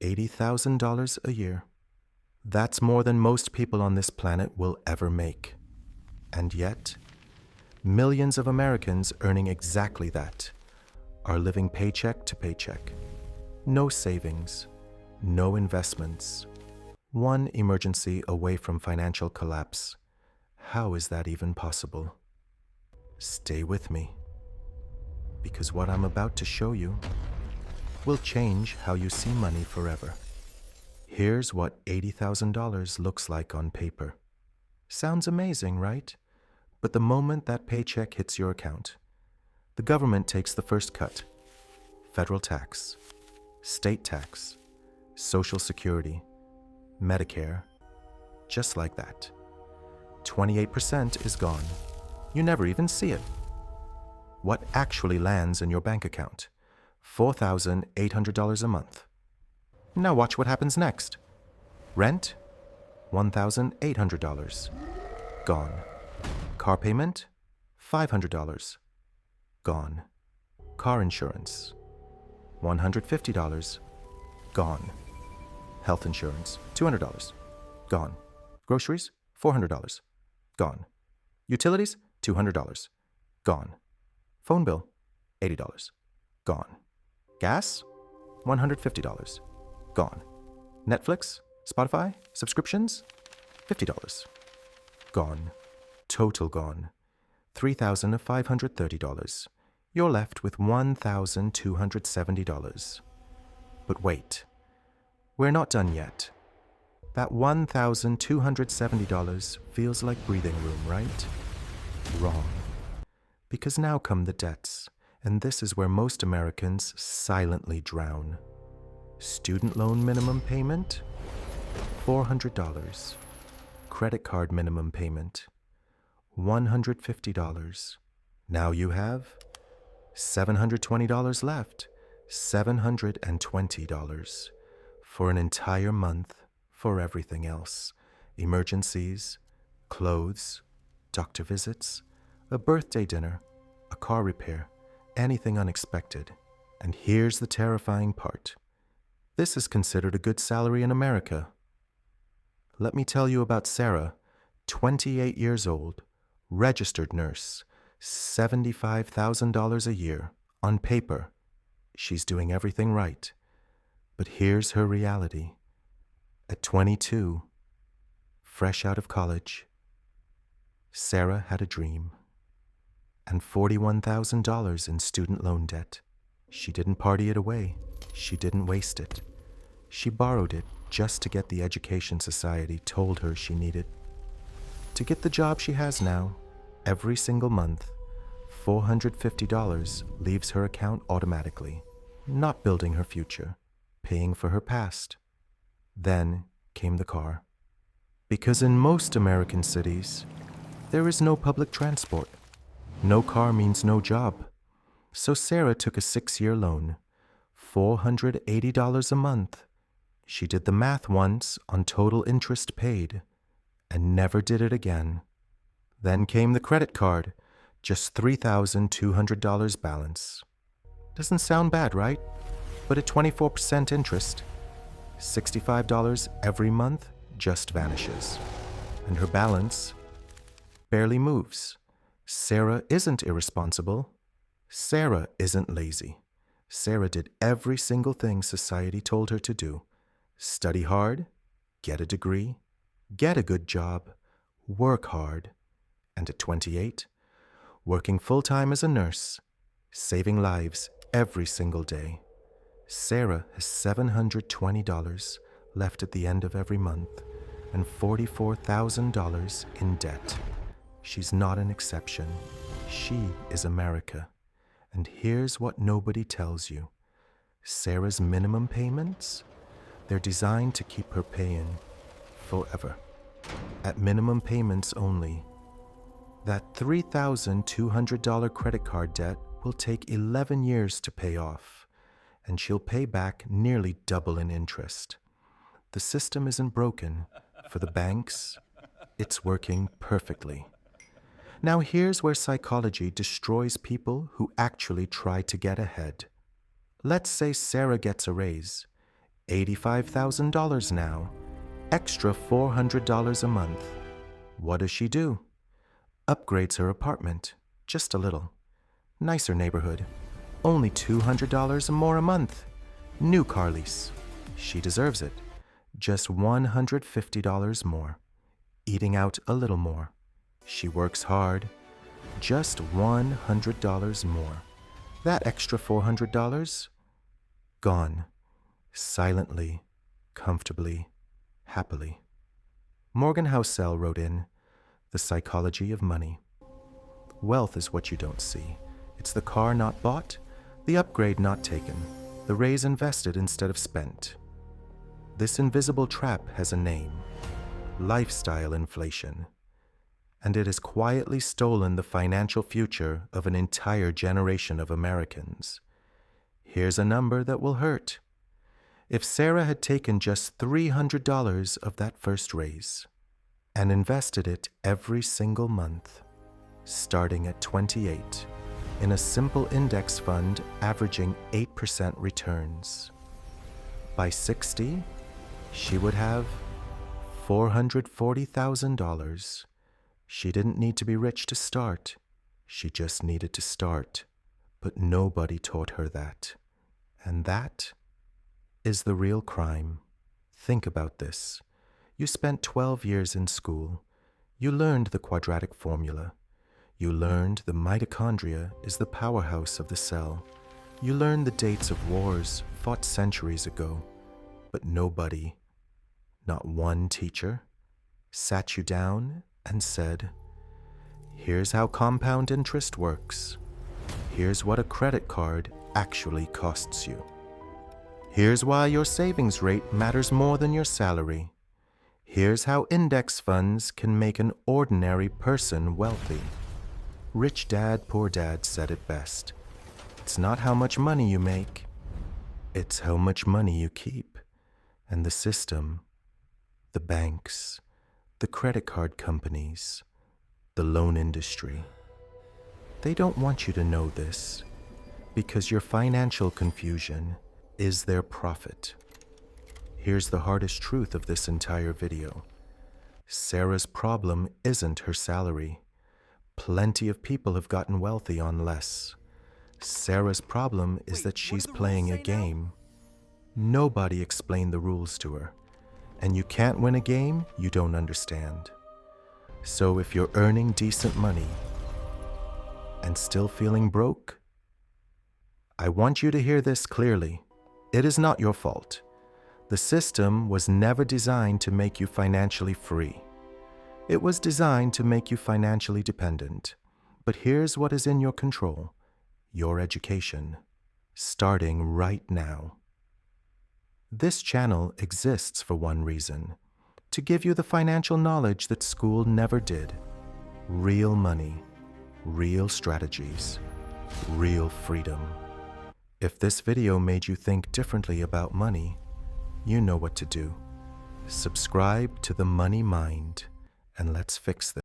$80,000 a year. That's more than most people on this planet will ever make. And yet, millions of Americans earning exactly that are living paycheck to paycheck. No savings, no investments, one emergency away from financial collapse. How is that even possible? Stay with me, because what I'm about to show you will change how you see money forever. Here's what $80,000 looks like on paper. Sounds amazing, right? But the moment that paycheck hits your account, the government takes the first cut. Federal tax, state tax, Social Security, Medicare, just like that. 28% is gone. You never even see it. What actually lands in your bank account? $4,800 a month. Now watch what happens next. Rent? $1,800. Gone. Car payment? $500. Gone. Car insurance? $150. Gone. Health insurance? $200. Gone. Groceries? $400. Gone. Utilities? $200. Gone. Phone bill? $80. Gone. Gas? $150. Gone. Netflix? Spotify? Subscriptions? $50. Gone. Total gone. $3,530. You're left with $1,270. But wait, we're not done yet. That $1,270 feels like breathing room, right? Wrong. Because now come the debts, and this is where most Americans silently drown. Student loan minimum payment? $400. Credit card minimum payment? $150. Now you have $720 left. $720 for an entire month for everything else. Emergencies, clothes, doctor visits, a birthday dinner, a car repair, anything unexpected. And here's the terrifying part. This is considered a good salary in America. Let me tell you about Sarah, 28 years old, registered nurse, $75,000 a year. On paper, she's doing everything right. But here's her reality. At 22, fresh out of college, Sarah had a dream and $41,000 in student loan debt. She didn't party it away. She didn't waste it. She borrowed it just to get the education society told her she needed. To get the job she has now, every single month, $450 leaves her account automatically, not building her future, paying for her past. Then came the car. Because in most American cities, there is no public transport. No car means no job. So Sarah took a 6-year loan, $480 a month. She did the math once on total interest paid and never did it again. Then came the credit card, just $3,200 balance. Doesn't sound bad, right? But at 24% interest, $65 every month just vanishes. And her balance barely moves. Sarah isn't irresponsible. Sarah isn't lazy. Sarah did every single thing society told her to do. Study hard, get a degree, get a good job, work hard. And at 28, working full-time as a nurse, saving lives every single day. Sarah has $720 left at the end of every month and $44,000 in debt. She's not an exception. She is America. And here's what nobody tells you. Sarah's minimum payments? They're designed to keep her paying forever. At minimum payments only. That $3,200 credit card debt will take 11 years to pay off, and she'll pay back nearly double in interest. The system isn't broken. For the banks, it's working perfectly. Now here's where psychology destroys people who actually try to get ahead. Let's say Sarah gets a raise. $85,000 now, extra $400 a month. What does she do? Upgrades her apartment, just a little. Nicer neighborhood, only $200 more a month. New car lease. She deserves it. Just $150 more. Eating out a little more. She works hard. Just $100 more. That extra $400? Gone. Silently, comfortably, happily. Morgan Housel wrote in, The Psychology of Money. Wealth is what you don't see. It's the car not bought, the upgrade not taken, the raise invested instead of spent. This invisible trap has a name, lifestyle inflation, and it has quietly stolen the financial future of an entire generation of Americans. Here's a number that will hurt. If Sarah had taken just $300 of that first raise and invested it every single month, starting at 28, in a simple index fund averaging 8% returns, by 60, she would have $440,000. She didn't need to be rich to start. She just needed to start. But nobody taught her that. And that is the real crime. Think about this. You spent 12 years in school. You learned the quadratic formula. You learned the mitochondria is the powerhouse of the cell. You learned the dates of wars fought centuries ago. But nobody, not one teacher, sat you down and said, here's how compound interest works. Here's what a credit card actually costs you. Here's why your savings rate matters more than your salary. Here's how index funds can make an ordinary person wealthy. Rich Dad, Poor Dad said it best. It's not how much money you make, it's how much money you keep. And the system, the banks, the credit card companies, the loan industry, they don't want you to know this because your financial confusion is their profit. Here's the hardest truth of this entire video. Sarah's problem isn't her salary. Plenty of people have gotten wealthy on less. Sarah's problem is that she's playing a game. Nobody explained the rules to her. And you can't win a game you don't understand. So if you're earning decent money and still feeling broke, I want you to hear this clearly. It is not your fault. The system was never designed to make you financially free. It was designed to make you financially dependent. But here's what is in your control: your education, starting right now. This channel exists for one reason: to give you the financial knowledge that school never did. Real money, real strategies, real freedom. If this video made you think differently about money, you know what to do. Subscribe to The Money Mind, and let's fix this.